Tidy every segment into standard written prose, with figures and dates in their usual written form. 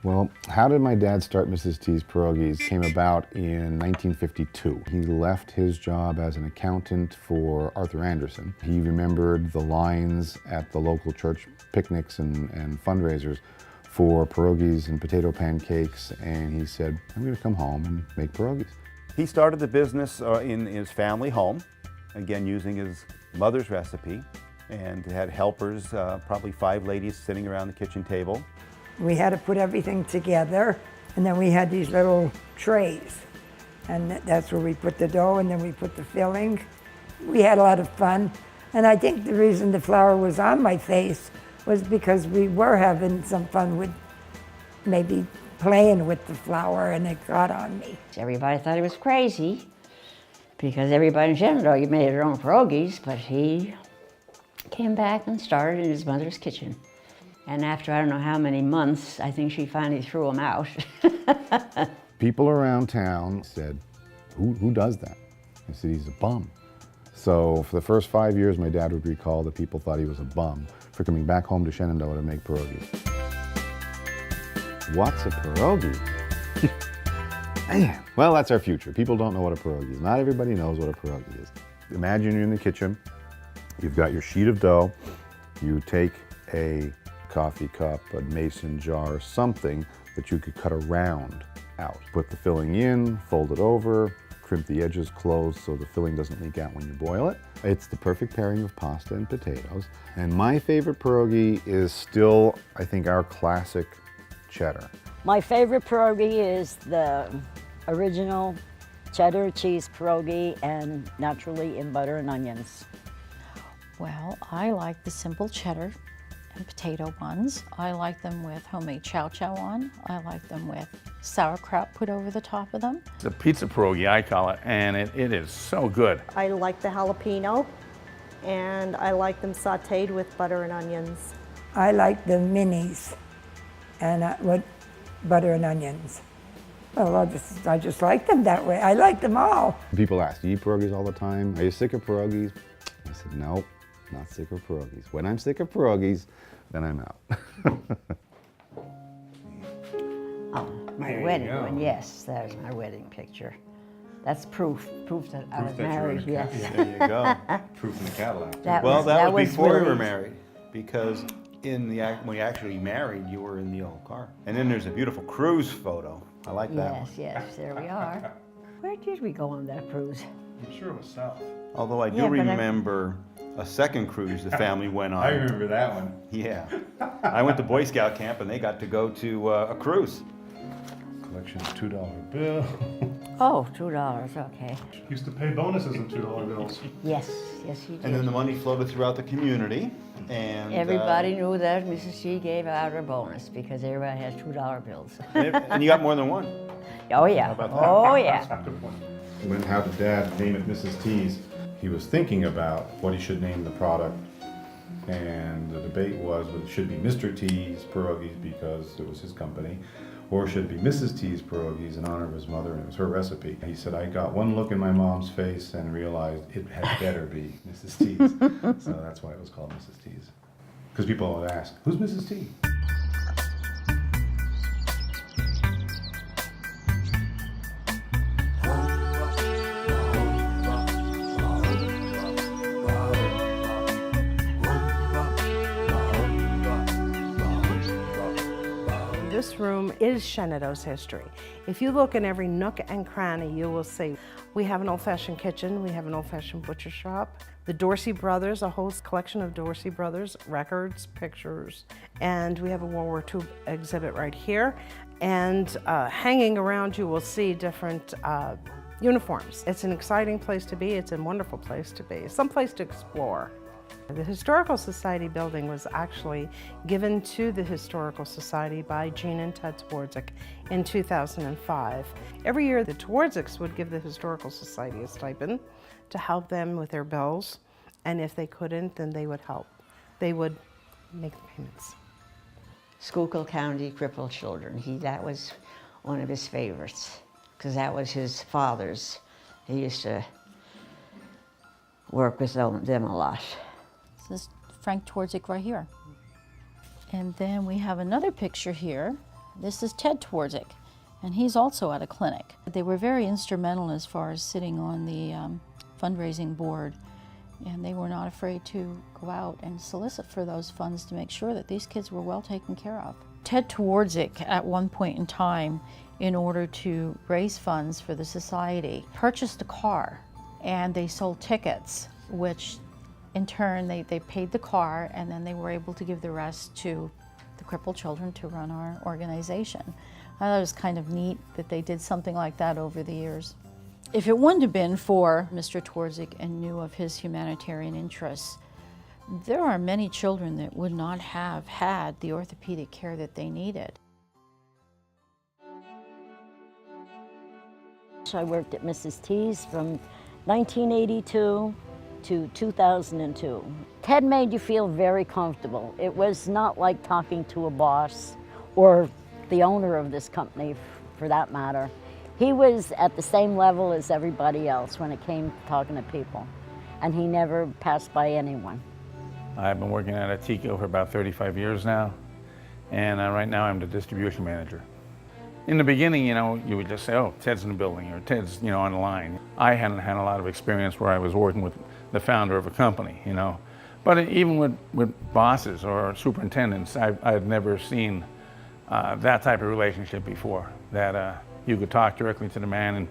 Well, how did my dad start Mrs. T's Pierogies came about in 1952. He left his job as an accountant for Arthur Anderson. He remembered the lines at the local church picnics and fundraisers for pierogies and potato pancakes, and he said, I'm going to come home and make pierogies. He started the business in his family home, again using his mother's recipe, and had helpers, probably 5 ladies sitting around the kitchen table. We had to put everything together, and then we had these little trays, and that's where we put the dough, and then we put the filling. We had a lot of fun, and I think the reason the flour was on my face was because we were having some fun with maybe playing with the flour, and it got on me. Everybody thought he was crazy because everybody in general, you made their own pierogies, but he came back and started in his mother's kitchen. And after I don't know how many months, I think she finally threw him out. People around town said, who does that? I said, he's a bum. So for the first 5 years, my dad would recall that people thought he was a bum for coming back home to Shenandoah to make pierogies. What's a pierogi? Man, well, that's our future. People don't know what a pierogi is. Not everybody knows what a pierogi is. Imagine you're in the kitchen, you've got your sheet of dough, you take a coffee cup, a mason jar, something that you could cut a round out. Put the filling in, fold it over, crimp the edges closed so the filling doesn't leak out when you boil it. It's the perfect pairing of pasta and potatoes. And my favorite pierogi is still, I think, our classic cheddar. My favorite pierogi is the original cheddar cheese pierogi, and naturally in butter and onions. Well, I like the simple cheddar and potato ones. I like them with homemade chow chow on. I like them with sauerkraut put over the top of them. It's a pizza pierogi, I call it, and it is so good. I like the jalapeno, and I like them sauteed with butter and onions. I like the minis, and with butter and onions. Well, I just like them that way. I like them all. People ask, do you eat pierogies all the time? Are you sick of pierogies? I said, no, not sick of pierogies. When I'm sick of pierogies, then I'm out. Oh, my wedding one, yes, that was my wedding picture. That's proof that I was married, yes. There you go. Proof in the Cadillac. That Well, that was before we were really- married, because when you actually married, you were in the old car. And then there's a beautiful cruise photo. I like that one. Yes, there we are. Where did we go on that cruise? I'm sure it was south. Although I do Yeah, but remember a second cruise the family went on. I remember that one. Yeah. I went to Boy Scout camp and they got to go to a cruise. Collection of $2 bill. Oh, $2, okay. Used to pay bonuses in $2 bills. Yes, he did. And then the money floated throughout the community. And Everybody knew that Mrs. G gave out her bonus because everybody has $2 bills. and you got more than one. Oh, yeah. Oh, yeah. How did Dad name it Mrs. T's? He was thinking about what he should name the product, and the debate was whether it should be Mr. T's Pierogies because it was his company, or should it be Mrs. T's Pierogies in honor of his mother, and it was her recipe. He said, I got one look in my mom's face and realized it had better be Mrs. T's. So that's why it was called Mrs. T's. Because people would ask, who's Mrs. T? This room is Shenandoah's history. If you look in every nook and cranny, you will see we have an old-fashioned kitchen, we have an old-fashioned butcher shop, the Dorsey brothers, a whole collection of Dorsey brothers, records, pictures, and we have a World War II exhibit right here. And hanging around you will see different uniforms. It's an exciting place to be, it's a wonderful place to be, some place to explore. The Historical Society building was actually given to the Historical Society by Jean and Ted Twardzik in 2005. Every year the Twardziks would give the Historical Society a stipend to help them with their bills, and if they couldn't, then they would help. They would make the payments. Schuylkill County crippled children. That was one of his favorites because that was his father's. He used to work with them a lot. This is Frank Twardzik right here. And then we have another picture here. This is Ted Twardzik, and he's also at a clinic. They were very instrumental as far as sitting on the fundraising board, and they were not afraid to go out and solicit for those funds to make sure that these kids were well taken care of. Ted Twardzik, at one point in time, in order to raise funds for the society, purchased a car, and they sold tickets, which in turn they paid the car, and then they were able to give the rest to the crippled children to run our organization. I thought it was kind of neat that they did something like that over the years. If it wouldn't have been for Mr. Twardzik and knew of his humanitarian interests, there are many children that would not have had the orthopedic care that they needed. I worked at Mrs. T's from 1982 to 2002. Ted made you feel very comfortable. It was not like talking to a boss or the owner of this company, for that matter. He was at the same level as everybody else when it came to talking to people, and he never passed by anyone. I've been working at Atico for about 35 years now, and right now I'm the distribution manager. In the beginning, you would just say, oh, Ted's in the building, or Ted's, on the line. I hadn't had a lot of experience where I was working with the founder of a company, But even with bosses or superintendents, I'd never seen that type of relationship before, that you could talk directly to the man and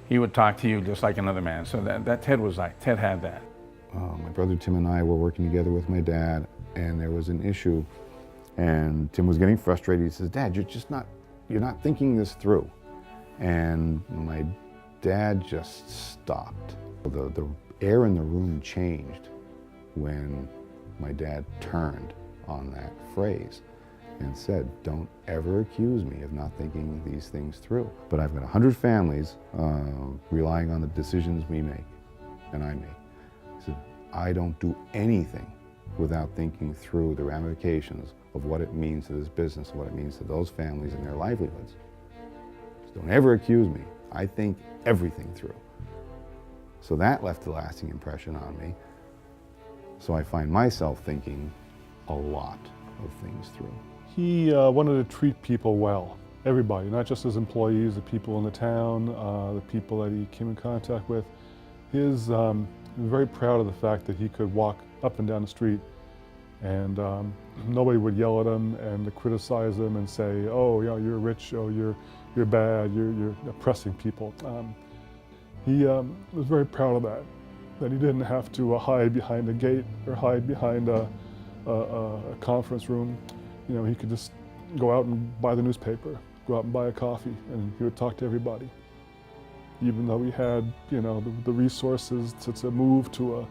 he would talk to you just like another man. So that Ted was like, Ted had that. My brother Tim and I were working together with my dad, and there was an issue, and Tim was getting frustrated. He says, Dad, you're not thinking this through. And my dad just stopped. The air in the room changed when my dad turned on that phrase and said, don't ever accuse me of not thinking these things through. But I've got 100 families relying on the decisions we make and I make. He said, I don't do anything without thinking through the ramifications of what it means to this business, what it means to those families and their livelihoods. Just don't ever accuse me. I think everything through. So that left a lasting impression on me. So I find myself thinking a lot of things through. He wanted to treat people well, everybody, not just his employees, the people in the town, the people that he came in contact with. He was very proud of the fact that he could walk up and down the street and nobody would yell at him and criticize him and say, oh, you're rich, oh, you're bad, you're oppressing people. He was very proud of that he didn't have to hide behind a gate or hide behind a conference room. He could just go out and buy the newspaper, go out and buy a coffee, and he would talk to everybody. Even though he had, the resources to move to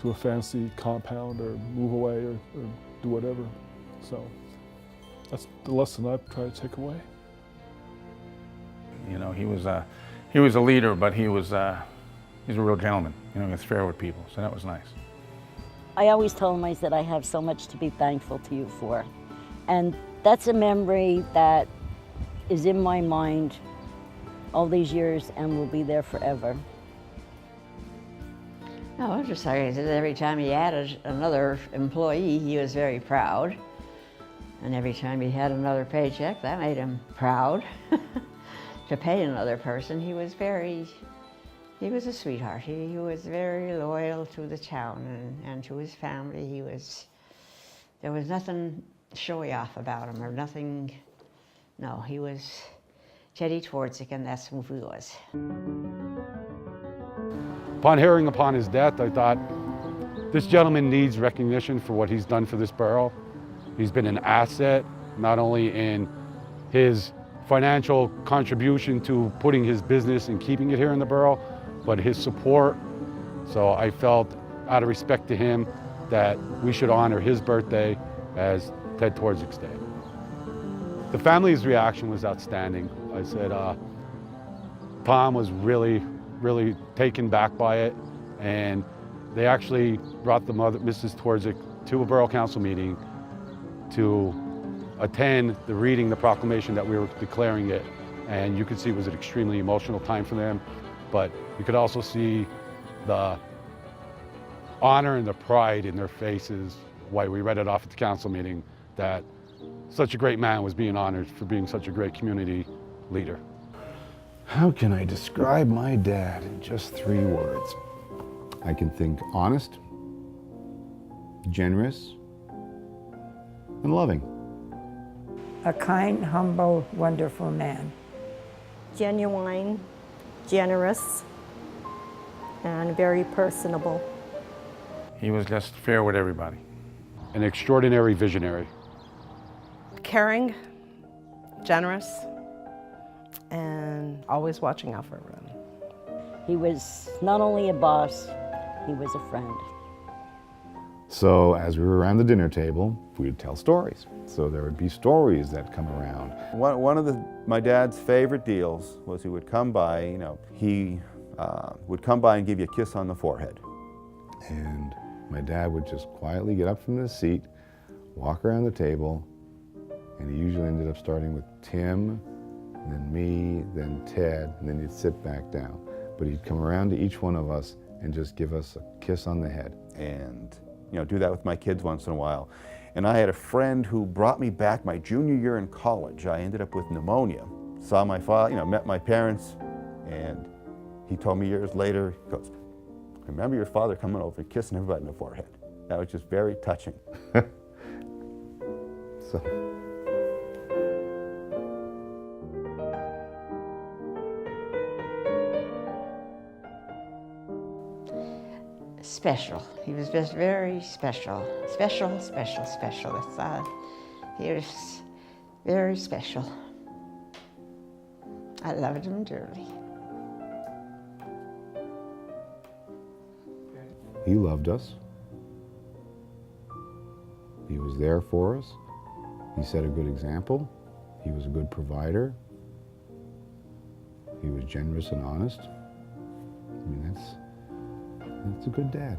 a fancy compound or move away or do whatever. So that's the lesson I've tried to take away. He was a leader, but he's a real gentleman. He's fair with people, so that was nice. I always told him, I said, I have so much to be thankful to you for. And that's a memory that is in my mind all these years and will be there forever. No, I was just like, every time he added another employee, he was very proud. And every time he had another paycheck, that made him proud. To pay another person, he was a sweetheart. He was very loyal to the town and to his family. There was nothing showy off about him or nothing. No, he was Teddy Twardzik, and that's who he was. Upon hearing upon his death, I thought, this gentleman needs recognition for what he's done for this borough. He's been an asset, not only in his financial contribution to putting his business and keeping it here in the borough, but his support. So I felt, out of respect to him, that we should honor his birthday as Ted Twardzik's Day. The family's reaction was outstanding. I said, Tom was really taken back by it, and they actually brought the mother, Mrs. Twardzik, to a borough council meeting to attend the reading the proclamation that we were declaring it. And you could see it was an extremely emotional time for them, but you could also see the honor and the pride in their faces while we read it off at the council meeting, that such a great man was being honored for being such a great community leader. How can I describe my dad in just 3 words? I can think honest, generous, and loving. A kind, humble, wonderful man. Genuine, generous, and very personable. He was just fair with everybody. An extraordinary visionary. Caring, generous, and always watching out for everyone. He was not only a boss, he was a friend. So as we were around the dinner table, we would tell stories. So there would be stories that come around. One of my dad's favorite deals was he would come by, he would come by and give you a kiss on the forehead. And my dad would just quietly get up from his seat, walk around the table, and he usually ended up starting with Tim, and then me, then Ted, and then he'd sit back down. But he'd come around to each one of us and just give us a kiss on the head. And do that with my kids once in a while. And I had a friend who brought me back my junior year in college. I ended up with pneumonia. Saw my father, met my parents, and he told me years later, he goes, "I remember your father coming over and kissing everybody in the forehead." That was just very touching. So. Special. He was just very special. Special, special, special. He was very special. I loved him dearly. He loved us. He was there for us. He set a good example. He was a good provider. He was generous and honest. I mean, that's a good dad.